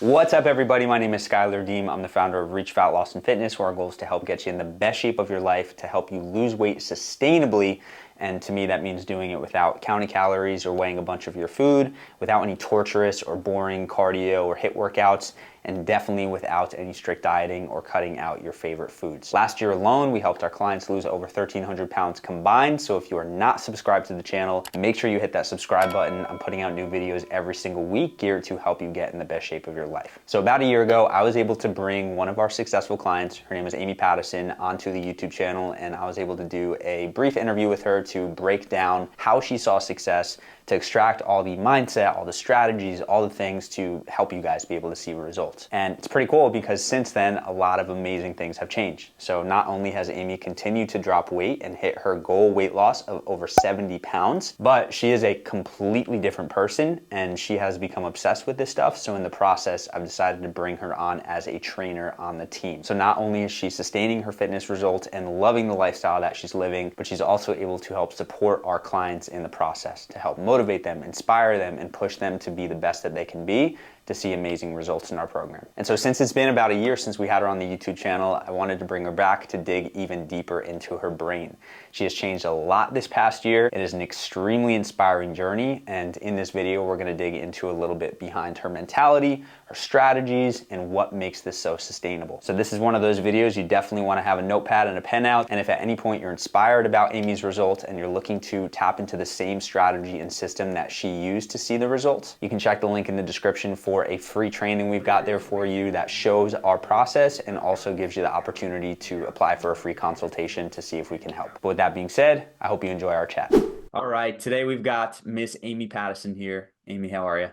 What's up, everybody? My name is Schuyler. I'm the founder of Reach Fat Loss and Fitness, where our goal is to help get you in the best shape of your life, to help you lose weight sustainably. And to me, that means doing it without counting calories or weighing a bunch of your food, without any torturous or boring cardio or HIIT workouts, and definitely without any strict dieting or cutting out your favorite foods. Last year alone, we helped our clients lose over 1,300 pounds combined. So if you are not subscribed to the channel, make sure you hit that subscribe button. I'm putting out new videos every single week geared to help you get in the best shape of your life. So about a year ago, I was able to bring one of our successful clients, her name is Amy Patterson, onto the YouTube channel, and I was able to do a brief interview with her to break down how she saw success, to extract all the mindset, all the strategies, all the things to help you guys be able to see results. And it's pretty cool because since then, a lot of amazing things have changed. So not only has Amy continued to drop weight and hit her goal weight loss of over 70 pounds, but she is a completely different person and she has become obsessed with this stuff. So in the process, I've decided to bring her on as a trainer on the team. So not only is she sustaining her fitness results and loving the lifestyle that she's living, but she's also able to help support our clients in the process, to help motivate them, inspire them, and push them to be the best that they can be, to see amazing results in our program. And so since it's been about a year since we had her on the YouTube channel, I wanted to bring her back to dig even deeper into her brain. She has changed a lot this past year. It is an extremely inspiring journey. And in this video, we're gonna dig into a little bit behind her mentality, her strategies, and what makes this so sustainable. So this is one of those videos you definitely wanna have a notepad and a pen out. And if at any point you're inspired about Amy's results and you're looking to tap into the same strategy and system that she used to see the results, you can check the link in the description for a free training we've got there for you that shows our process and also gives you the opportunity to apply for a free consultation to see if we can help. But with that being said, I hope you enjoy our chat. All right, today we've got Miss Amy Patterson here. Amy, how are you?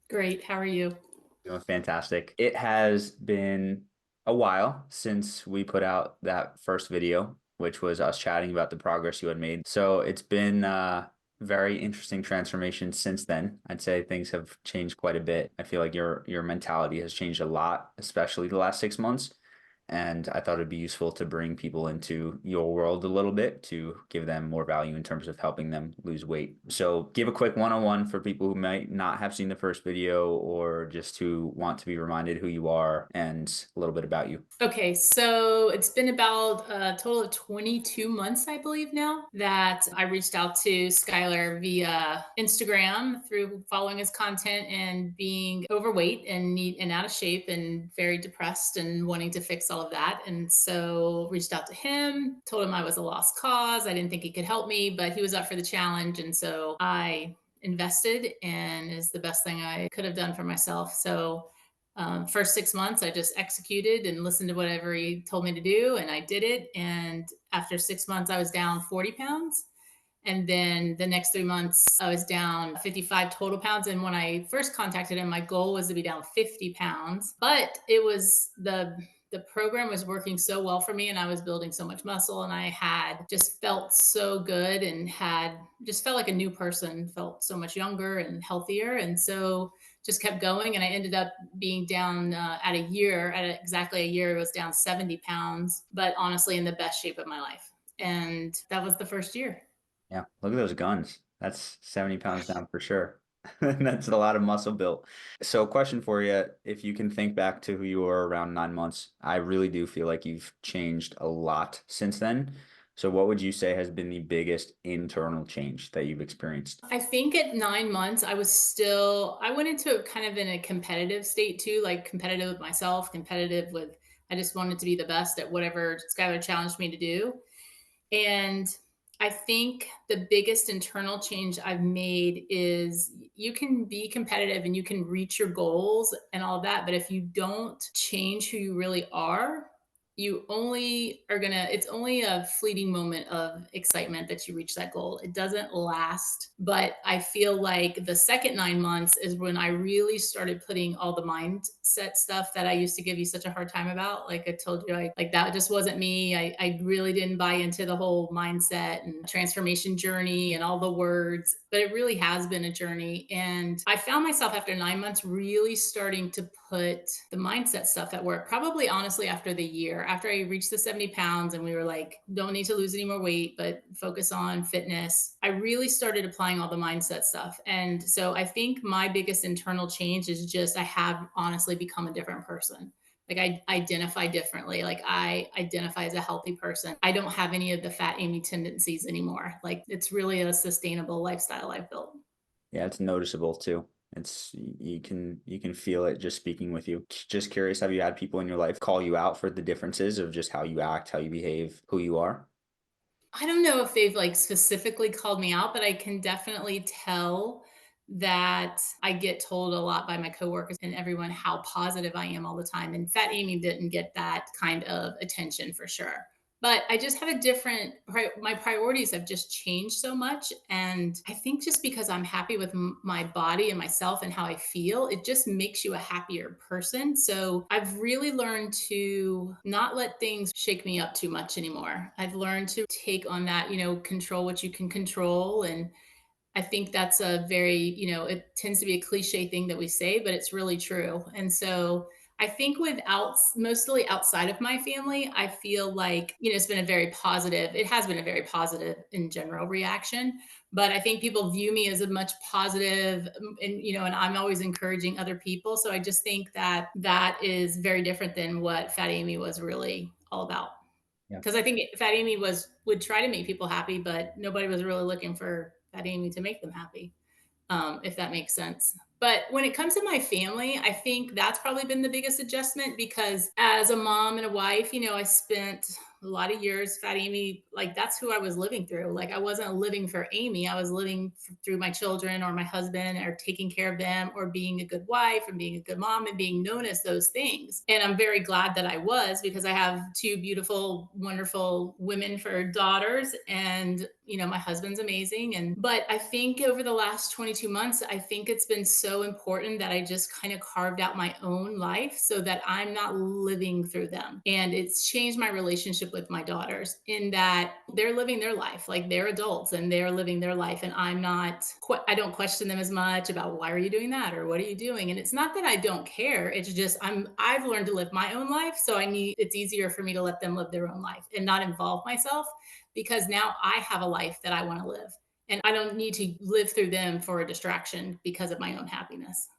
Great. How are you? Doing fantastic. It has been a while since we put out that first video, which was us chatting about the progress you had made. So it's been very interesting transformation since then. I'd say things have changed quite a bit. I feel like your mentality has changed a lot, especially the last 6 months. And I thought it'd be useful to bring people into your world a little bit to give them more value in terms of helping them lose weight. So give a quick one-on-one for people who might not have seen the first video or just who want to be reminded who you are and a little bit about you. Okay, so it's been about a total of 22 months, I believe now, that I reached out to Schuyler via Instagram through following his content and being overweight and neat and out of shape and very depressed and wanting to fix all of that. And so reached out to him, told him I was a lost cause. I didn't think he could help me, but he was up for the challenge. And so I invested and is the best thing I could have done for myself. So first 6 months, I just executed and listened to whatever he told me to do, and I did it. And after 6 months, I was down 40 pounds. And then the next 3 months, I was down 55 total pounds. And when I first contacted him, my goal was to be down 50 pounds. But it was the program was working so well for me, and I was building so much muscle, and I had just felt so good and had just felt like a new person, felt so much younger and healthier. And so just kept going. And I ended up being down at exactly a year, I was down 70 pounds, but honestly, in the best shape of my life. And that was the first year. Yeah, look at those guns. That's 70 pounds down for sure. That's a lot of muscle built. So, question for you, if you can think back to who you were around 9 months, I really do feel like you've changed a lot since then. So, what would you say has been the biggest internal change that you've experienced? I think at 9 months, I went into kind of in a competitive state too, like competitive with myself, competitive with, I just wanted to be the best at whatever Skylar challenged me to do. And I think the biggest internal change I've made is you can be competitive and you can reach your goals and all that. But if you don't change who you really are, you only are gonna, it's only a fleeting moment of excitement that you reach that goal. It doesn't last. But I feel like the second 9 months is when I really started putting all the mindset stuff that I used to give you such a hard time about. Like I told you, like that just wasn't me. I really didn't buy into the whole mindset and transformation journey and all the words, but it really has been a journey. And I found myself after 9 months really starting to put the mindset stuff at work, probably honestly after the year. after I reached the 70 pounds and we were like, don't need to lose any more weight, but focus on fitness, I really started applying all the mindset stuff. And so I think my biggest internal change is just I have honestly become a different person. Like I identify differently. Like I identify as a healthy person. I don't have any of the fat Amy tendencies anymore. Like it's really a sustainable lifestyle I've built. Yeah, it's noticeable too. You can feel it just speaking with you. Just curious, have you had people in your life call you out for the differences of just how you act, how you behave, who you are? I don't know if they've like specifically called me out, but I can definitely tell that I get told a lot by my coworkers and everyone how positive I am all the time. And Fat Amy didn't get that kind of attention for sure. But I just have a different, my priorities have just changed so much. And I think just because I'm happy with my body and myself and how I feel, it just makes you a happier person. So I've really learned to not let things shake me up too much anymore. I've learned to take on that, control what you can control. And I think that's a very, it tends to be a cliche thing that we say, but it's really true. And so I think mostly outside of my family, I feel like, it's been a very positive, it has been a very positive in general reaction. But I think people view me as a much positive, and I'm always encouraging other people. So I just think that that is very different than what Fat Amy was really all about. Yeah. Because I think Fat Amy would try to make people happy, but nobody was really looking for Fat Amy to make them happy, if that makes sense. But when it comes to my family, I think that's probably been the biggest adjustment because as a mom and a wife, I spent a lot of years, Fat Amy, like that's who I was living through. Like I wasn't living for Amy, I was living through my children or my husband or taking care of them or being a good wife and being a good mom and being known as those things. And I'm very glad that I was because I have two beautiful, wonderful women for daughters and my husband's amazing. But I think over the last 22 months, I think it's been so important that I just kind of carved out my own life so that I'm not living through them. And it's changed my relationship with my daughters in that they're living their life, like they're adults and they're living their life. And I don't question them as much about why are you doing that or what are you doing? And it's not that I don't care. It's just I've learned to live my own life. So it's easier for me to let them live their own life and not involve myself because now I have a life that I want to live. And I don't need to live through them for a distraction because of my own happiness.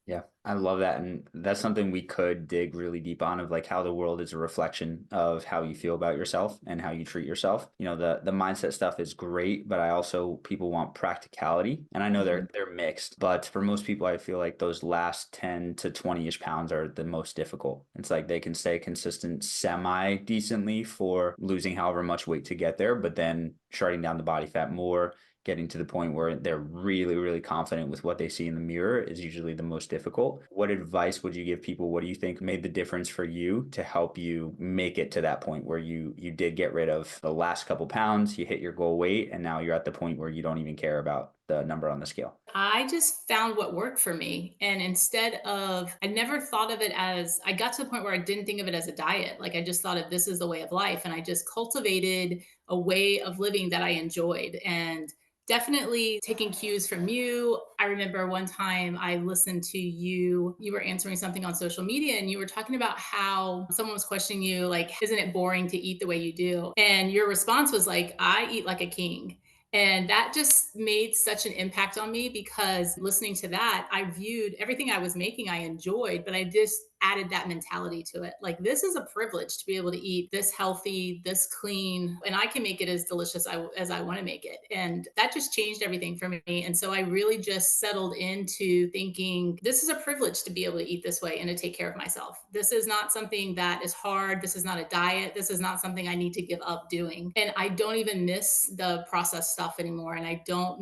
Yeah, I love that. And that's something we could dig really deep on of like how the world is a reflection of how you feel about yourself and how you treat yourself. The mindset stuff is great, but I also people want practicality. And I know Mhm. they're mixed, but for most people I feel like those last 10 to 20-ish pounds are the most difficult. It's like they can stay consistent semi decently for losing however much weight to get there, but then shredding down the body fat more, getting to the point where they're really, really confident with what they see in the mirror is usually the most difficult. What advice would you give people? What do you think made the difference for you to help you make it to that point where you did get rid of the last couple pounds, you hit your goal weight, and now you're at the point where you don't even care about the number on the scale? I just found what worked for me. And I never thought of it as, I got to the point where I didn't think of it as a diet. Like I just thought of this as a way of life. And I just cultivated a way of living that I enjoyed. And definitely taking cues from you. I remember one time I listened to you were answering something on social media and you were talking about how someone was questioning you, like, isn't it boring to eat the way you do? And your response was like, I eat like a king. And that just made such an impact on me because listening to that, I viewed everything I was making, I enjoyed, but I just added that mentality to it. Like, this is a privilege to be able to eat this healthy, this clean, and I can make it as delicious as I want to make it. And that just changed everything for me. And so I really just settled into thinking this is a privilege to be able to eat this way and to take care of myself. This is not something that is hard. This is not a diet. This is not something I need to give up doing. And I don't even miss the processed stuff anymore. And I don't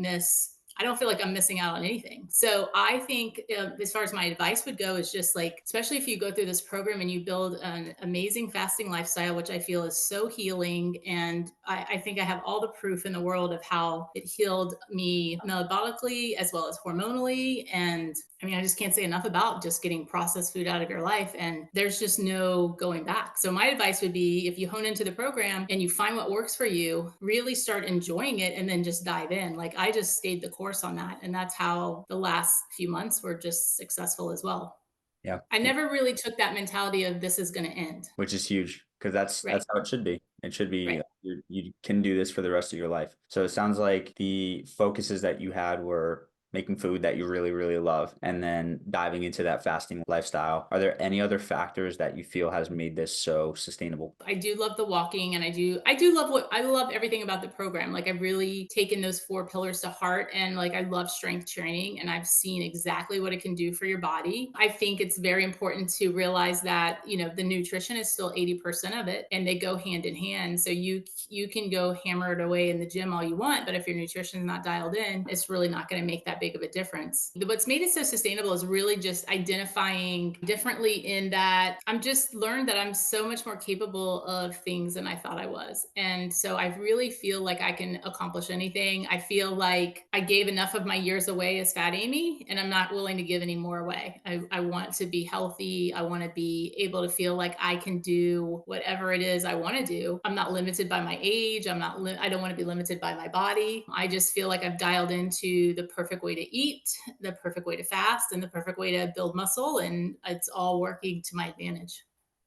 feel like I'm missing out on anything. So I think as far as my advice would go is just like, especially if you go through this program and you build an amazing fasting lifestyle, which I feel is so healing. And I think I have all the proof in the world of how it healed me metabolically as well as hormonally. And I mean, I just can't say enough about just getting processed food out of your life. And there's just no going back. So my advice would be if you hone into the program and you find what works for you, really start enjoying it and then just dive in. Like I just stayed the course on that. And that's how the last few months were just successful as well. Yeah. I never really took that mentality of this is going to end. Which is huge because that's Right. how it should be. It should be Right. you can do this for the rest of your life. So it sounds like the focuses that you had were making food that you really, really love, and then diving into that fasting lifestyle. Are there any other factors that you feel has made this so sustainable? I do love the walking, and I do love what I love everything about the program. Like I've really taken those four pillars to heart, and like I love strength training, and I've seen exactly what it can do for your body. I think it's very important to realize that, the nutrition is still 80% of it, and they go hand in hand. So you can go hammer it away in the gym all you want, but if your nutrition is not dialed in, it's really not going to make that big of a difference. What's made it so sustainable is really just identifying differently, in that I'm just learned that I'm so much more capable of things than I thought I was. And so I really feel like I can accomplish anything. I feel like I gave enough of my years away as Fat Amy, and I'm not willing to give any more away. I want to be healthy. I want to be able to feel like I can do whatever it is I want to do. I'm not limited by my age. I don't want to be limited by my body. I just feel like I've dialed into the perfect way to eat, the perfect way to fast, and the perfect way to build muscle. And it's all working to my advantage.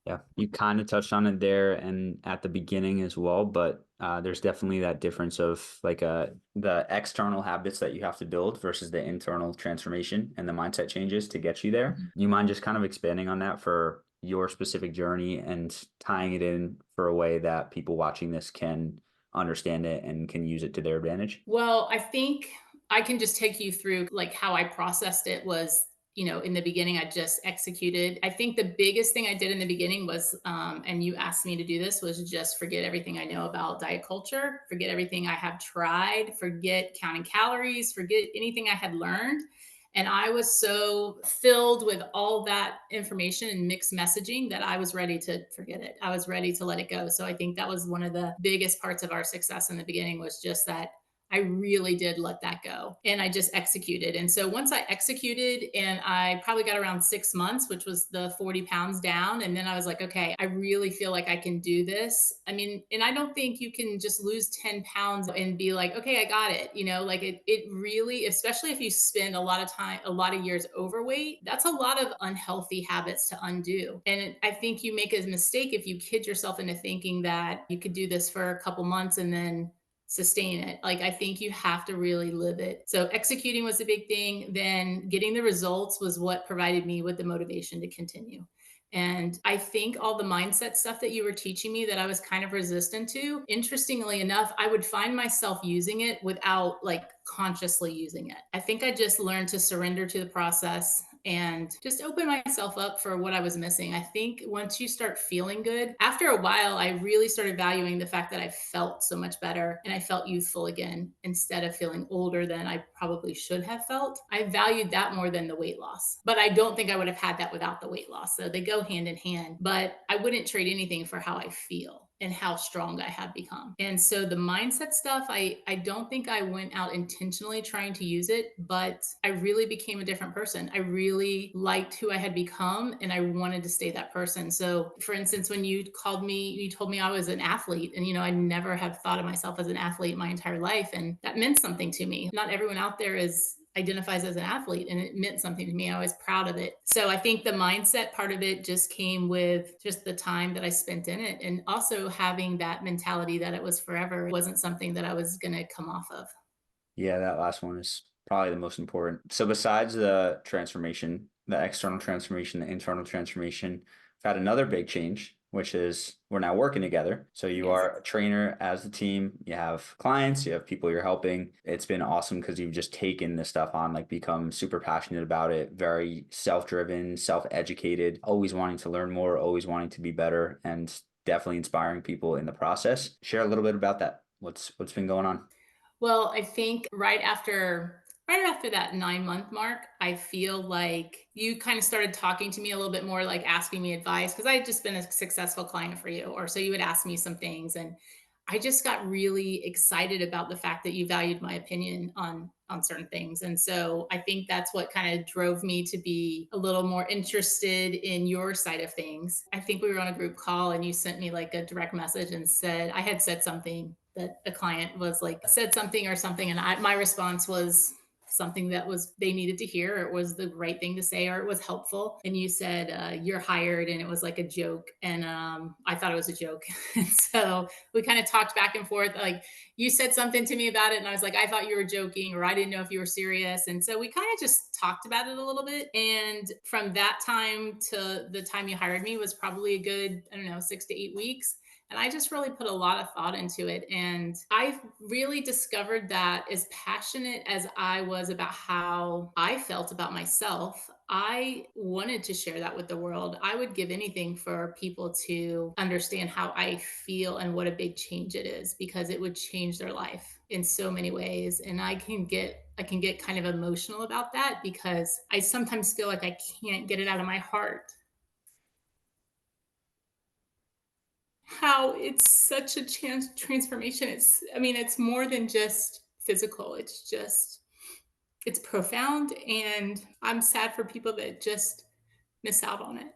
Yeah, you kind of touched on it there and at the beginning as well, but there's definitely that difference of like the external habits that you have to build versus the internal transformation and the mindset changes to get you there. Mhm. You mind just kind of expanding on that for your specific journey and tying it in for a way that people watching this can understand it and can use it to their advantage? Well, I think I can just take you through like how I processed it was, in the beginning, I just executed. I think the biggest thing I did in the beginning was, and you asked me to do this, was just forget everything I know about diet culture, forget everything I have tried, forget counting calories, forget anything I had learned. And I was so filled with all that information and mixed messaging that I was ready to forget it. I was ready to let it go. So I think that was one of the biggest parts of our success in the beginning, was just that I really did let that go and I just executed. And so once I executed, and I probably got around 6 months, which was the 40 pounds down. And then I was like, okay, I really feel like I can do this. I mean, and I don't think you can just lose 10 pounds and be like, okay, I got it. Like it really, especially if you spend a lot of time, a lot of years overweight, that's a lot of unhealthy habits to undo. And I think you make a mistake if you kid yourself into thinking that you could do this for a couple months and then sustain it. Like I think you have to really live it. So executing was a big thing. Then getting the results was what provided me with the motivation to continue. And I think all the mindset stuff that you were teaching me that I was kind of resistant to, interestingly enough, I would find myself using it without like consciously using it. I think I just learned to surrender to the process and just open myself up for what I was missing. I think once you start feeling good, after a while, I really started valuing the fact that I felt so much better and I felt youthful again instead of feeling older than I probably should have felt. I valued that more than the weight loss. But I don't think I would have had that without the weight loss. So they go hand in hand. But I wouldn't trade anything for how I feel and how strong I have become. And so the mindset stuff, I don't think I went out intentionally trying to use it, but I really became a different person. I really liked who I had become and I wanted to stay that person. So for instance, when you called me, you told me I was an athlete, and I never have thought of myself as an athlete my entire life. And that meant something to me. Not everyone out there identifies as an athlete, and it meant something to me. I was proud of it. So I think the mindset part of it just came with just the time that I spent in it, and also having that mentality that it was forever. It wasn't something that I was going to come off of. Yeah, that last one is probably the most important. So besides the transformation, the external transformation, the internal transformation, I've had another big change, which is we're now working together. So you Yes. are a trainer as the team, you have clients, you have people you're helping. It's been awesome because you've just taken this stuff on, like become super passionate about it, very self-driven, self-educated, always wanting to learn more, always wanting to be better, and definitely inspiring people in the process. Share a little bit about that. What's been going on? Well, I think right after that 9 month mark, I feel like you kind of started talking to me a little bit more, like asking me advice, because I had just been a successful client for you, or so you would ask me some things, and I just got really excited about the fact that you valued my opinion on certain things. And so I think that's what kind of drove me to be a little more interested in your side of things. I think we were on a group call and you sent me like a direct message and said I had said something, that a client was like said something or something, and my response was something that was they needed to hear, or it was the right thing to say, or it was helpful. And you said, you're hired, and it was like a joke. And I thought it was a joke. And so we kind of talked back and forth. Like, you said something to me about it, and I was like, I thought you were joking, or I didn't know if you were serious. And so we kind of just talked about it a little bit. And from that time to the time you hired me was probably a good, I don't know, 6 to 8 weeks. And I just really put a lot of thought into it. And I really discovered that as passionate as I was about how I felt about myself, I wanted to share that with the world. I would give anything for people to understand how I feel and what a big change it is, because it would change their life in so many ways. And I can get kind of emotional about that because I sometimes feel like I can't get it out of my heart how it's such a transformation. It's more than just physical. It's profound, and I'm sad for people that just miss out on it.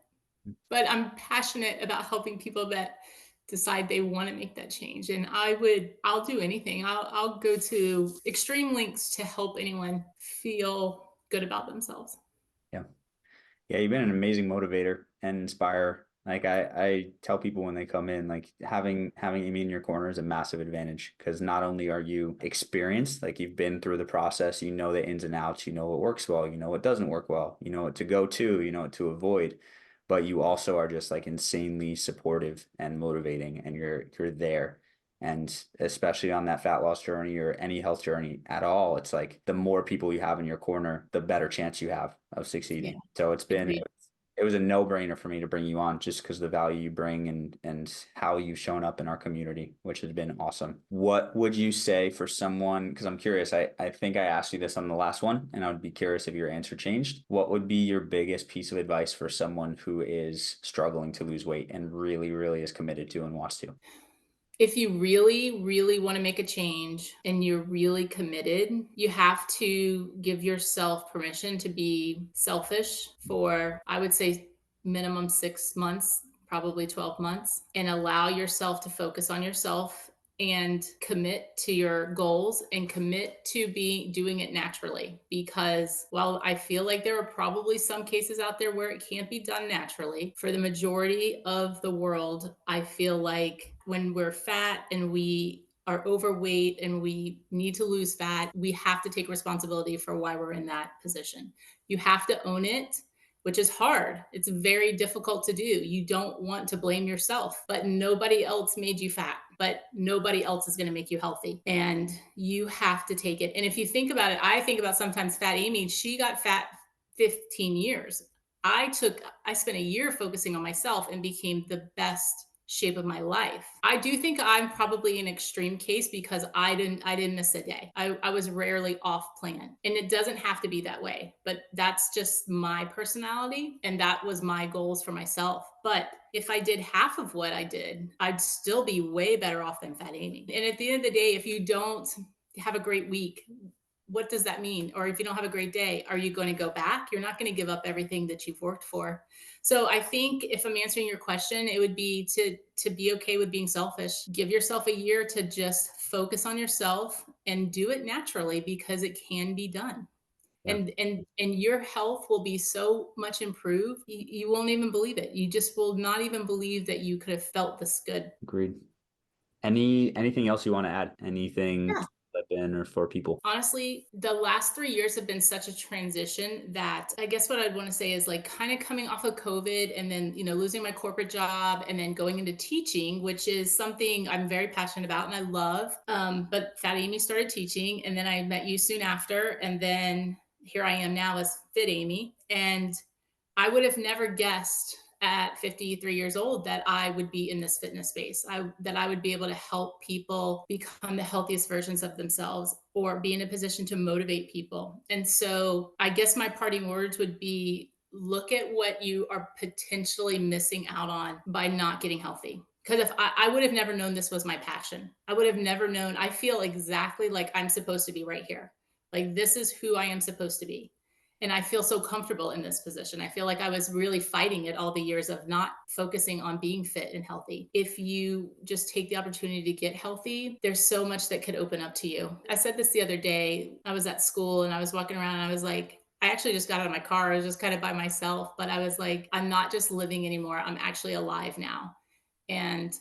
But I'm passionate about helping people that decide they want to make that change. And I'll do anything. I'll go to extreme lengths to help anyone feel good about themselves. Yeah. Yeah, you've been an amazing motivator and inspire. Like I tell people when they come in, like having Amy in your corner is a massive advantage because not only are you experienced, like you've been through the process, you know the ins and outs, you know what works well, you know what doesn't work well, you know what to go to, you know what to avoid, but you also are just like insanely supportive and motivating, and you're there. And especially on that fat loss journey or any health journey at all, it's like the more people you have in your corner, the better chance you have of Yeah, succeeding. So agreed. it was a no-brainer for me to bring you on just because of the value you bring and how you've shown up in our community, which has been awesome. What would you say for someone, because I'm curious, I think I asked you this on the last one, and I would be curious if your answer changed. What would be your biggest piece of advice for someone who is struggling to lose weight and really, really is committed to and wants to? If you really, really want to make a change and you're really committed, you have to give yourself permission to be selfish for, I would say, minimum 6 months, probably 12 months, and allow yourself to focus on yourself and commit to your goals and commit to be doing it naturally. Because while I feel like there are probably some cases out there where it can't be done naturally, for the majority of the world, I feel like when we're fat and we are overweight and we need to lose fat, we have to take responsibility for why we're in that position. You have to own it, which is hard. It's very difficult to do. You don't want to blame yourself, but nobody else made you fat, but nobody else is going to make you healthy. And you have to take it. And if you think about it, I think about sometimes Fat Amy, she got fat 15 years. I spent a year focusing on myself and became the best shape of my life. I do think I'm probably an extreme case because I didn't miss a day. I was rarely off plan. And it doesn't have to be that way, but that's just my personality. And that was my goals for myself. But if I did half of what I did, I'd still be way better off than Fat Amy. And at the end of the day, if you don't have a great week, what does that mean? Or if you don't have a great day, are you going to go back? You're not going to give up everything that you've worked for. So I think if I'm answering your question, it would be to be okay with being selfish. Give yourself a year to just focus on yourself and do it naturally because it can be done. Yeah, And your health will be so much improved. You won't even believe it. You just will not even believe that you could have felt this good. agreed. Anything else you want to add? Anything to slip in or for people? Honestly, the last 3 years have been such a transition that I guess what I'd want to say is like kind of coming off of COVID and then, losing my corporate job and then going into teaching, which is something I'm very passionate about and I love. But Fat Amy started teaching, and then I met you soon after. And then here I am now as Fit Amy. And I would have never guessed at 53 years old that I would be in this fitness space. That I would be able to help people become the healthiest versions of themselves or be in a position to motivate people. And so I guess my parting words would be look at what you are potentially missing out on by not getting healthy. Because if I would have never known this was my passion, I would have never known. I feel exactly like I'm supposed to be right here. Like this is who I am supposed to be. And I feel so comfortable in this position. I feel like I was really fighting it all the years of not focusing on being fit and healthy. If you just take the opportunity to get healthy, there's so much that could open up to you. I said this the other day. I was at school and I was walking around and I was like, I actually just got out of my car. I was just kind of by myself, but I was like, I'm not just living anymore. I'm actually alive now. And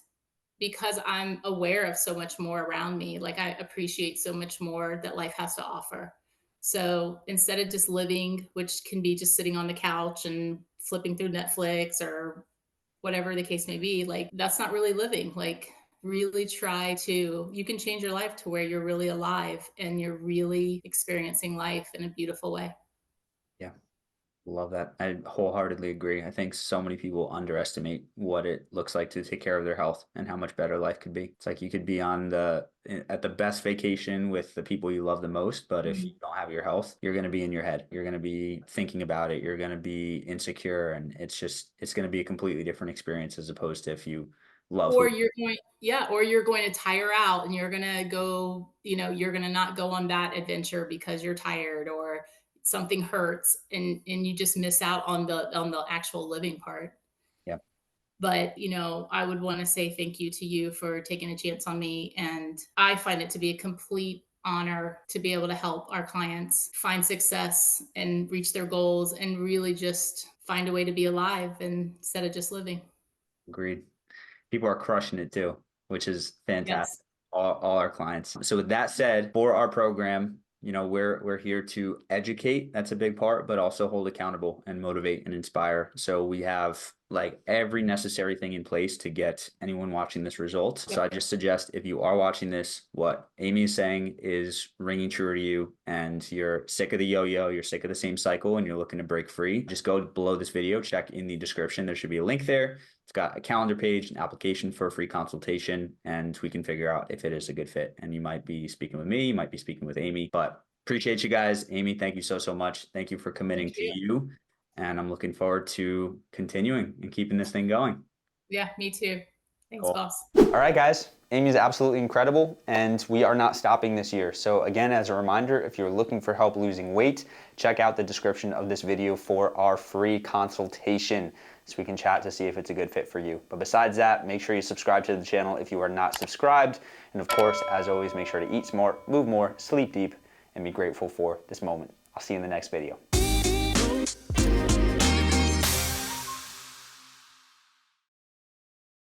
because I'm aware of so much more around me, like I appreciate so much more that life has to offer. So instead of just living, which can be just sitting on the couch and flipping through Netflix or whatever the case may be, like that's not really living. Like really try to, you can change your life to where you're really alive and you're really experiencing life in a beautiful way. Yeah. Love that. I wholeheartedly agree. I think so many people underestimate what it looks like to take care of their health and how much better life could be. It's like you could be at the best vacation with the people you love the most, but if you Mhm. don't have your health, you're going to be in your head. You're going to be thinking about it. You're going to be insecure, and it's going to be a completely different experience as opposed to if you love Or who. you're going, yeah, or you're going to tire out and you're going to go, you're going to not go on that adventure because you're tired or something hurts and you just miss out on the actual living part. Yeah, But, I would want to say thank you to you for taking a chance on me, and I find it to be a complete honor to be able to help our clients find success and reach their goals and really just find a way to be alive instead of just living. agreed. People are crushing it too, which is fantastic. Yes. All our clients. So with that said, for our program, we're here to educate. That's a big part, but also hold accountable and motivate and inspire. So we have like every necessary thing in place to get anyone watching this result. So Yep. I just suggest if you are watching this, what Amy is saying is ringing true to you and you're sick of the yo-yo, you're sick of the same cycle and you're looking to break free, just go below this video, check in the description. There should be a link there. It's got a calendar page, an application for a free consultation, and we can figure out if it is a good fit. And you might be speaking with me, you might be speaking with Amy, but appreciate you guys. Amy, thank you so much. Thank you for committing Thank to you. you. And I'm looking forward to continuing and keeping this thing going. Yeah, me too. Thanks, Cool. boss. All right, guys. Amy's absolutely incredible, and we are not stopping this year. So again, as a reminder, if you're looking for help losing weight, check out the description of this video for our free consultation so we can chat to see if it's a good fit for you. But besides that, make sure you subscribe to the channel if you are not subscribed. And of course, as always, make sure to eat smart, move more, sleep deep, and be grateful for this moment. I'll see you in the next video.